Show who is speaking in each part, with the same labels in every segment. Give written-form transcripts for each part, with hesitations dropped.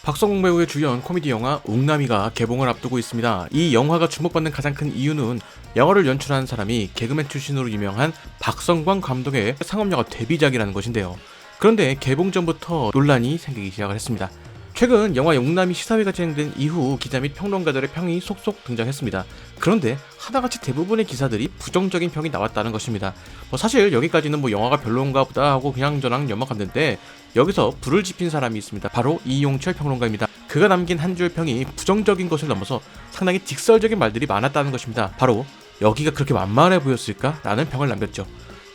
Speaker 1: 박성웅 배우의 주연 코미디 영화 웅남이가 개봉을 앞두고 있습니다. 이 영화가 주목받는 가장 큰 이유는 영화를 연출한 사람이 개그맨 출신으로 유명한 박성광 감독의 상업영화 데뷔작이라는 것인데요. 그런데 개봉 전부터 논란이 생기기 시작을 했습니다. 최근 영화 웅남이 시사회가 진행된 이후 기자 및 평론가들의 평이 속속 등장했습니다. 그런데 하나같이 대부분의 기사들이 부정적인 평이 나왔다는 것입니다. 사실 여기까지는 영화가 별론가 보다 하고 그냥저냥 넘어갔는데 여기서 불을 지핀 사람이 있습니다. 바로 이용철 평론가입니다. 그가 남긴 한 줄 평이 부정적인 것을 넘어서 상당히 직설적인 말들이 많았다는 것입니다. 바로 여기가 그렇게 만만해 보였을까? 라는 평을 남겼죠.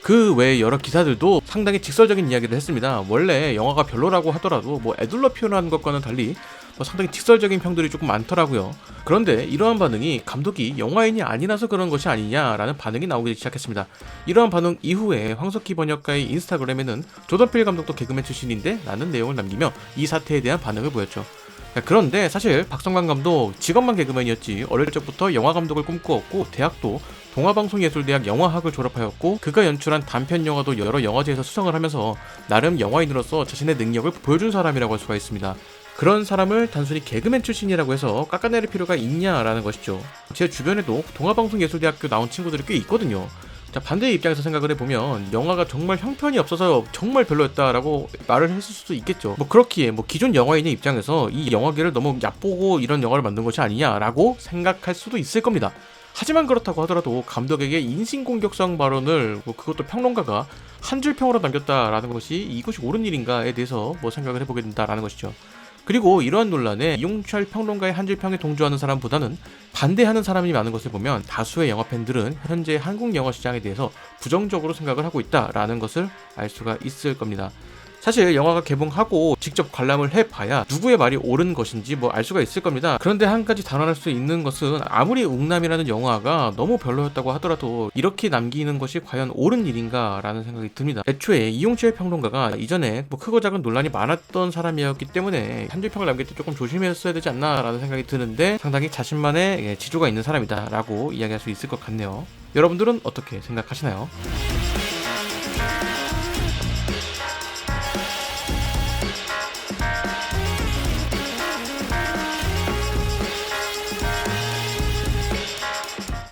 Speaker 1: 그 외에 여러 기사들도 상당히 직설적인 이야기를 했습니다. 원래 영화가 별로라고 하더라도 애둘러 표현하는 것과는 달리 상당히 직설적인 평들이 조금 많더라고요. 그런데 이러한 반응이 감독이 영화인이 아니라서 그런 것이 아니냐라는 반응이 나오기 시작했습니다. 이러한 반응 이후에 황석희 번역가의 인스타그램에는 조던필 감독도 개그맨 출신인데 라는 내용을 남기며 이 사태에 대한 반응을 보였죠. 그런데 사실 박성광 감독 직업만 개그맨이었지 어릴 적부터 영화 감독을 꿈꾸었고 대학도 동아방송예술대학 영화학을 졸업하였고 그가 연출한 단편 영화도 여러 영화제에서 수상을 하면서 나름 영화인으로서 자신의 능력을 보여준 사람이라고 할 수가 있습니다. 그런 사람을 단순히 개그맨 출신이라고 해서 깎아내릴 필요가 있냐라는 것이죠. 제 주변에도 동아방송예술대학교 나온 친구들이 꽤 있거든요. 자, 반대의 입장에서 생각을 해보면 영화가 정말 형편이 없어서 정말 별로였다라고 말을 했을 수도 있겠죠. 그렇기에 기존 영화인의 입장에서 이 영화계를 너무 얕보고 이런 영화를 만든 것이 아니냐라고 생각할 수도 있을 겁니다. 하지만 그렇다고 하더라도 감독에게 인신공격성 발언을 그것도 평론가가 한 줄 평으로 남겼다라는 것이 이것이 옳은 일인가에 대해서 생각을 해보게 된다라는 것이죠. 그리고 이러한 논란에 이용철 평론가의 한 줄 평에 동조하는 사람보다는 반대하는 사람이 많은 것을 보면 다수의 영화 팬들은 현재 한국 영화 시장에 대해서 부정적으로 생각을 하고 있다라는 것을 알 수가 있을 겁니다. 사실 영화가 개봉하고 직접 관람을 해봐야 누구의 말이 옳은 것인지 알 수가 있을 겁니다. 그런데 한 가지 단언할 수 있는 것은 아무리 웅남이라는 영화가 너무 별로였다고 하더라도 이렇게 남기는 것이 과연 옳은 일인가 라는 생각이 듭니다. 애초에 이용철 평론가가 이전에 크고 작은 논란이 많았던 사람이었기 때문에 한 줄 평을 남길 때 조금 조심했어야 되지 않나 라는 생각이 드는데 상당히 자신만의 지조가 있는 사람이다 라고 이야기할 수 있을 것 같네요. 여러분들은 어떻게 생각하시나요?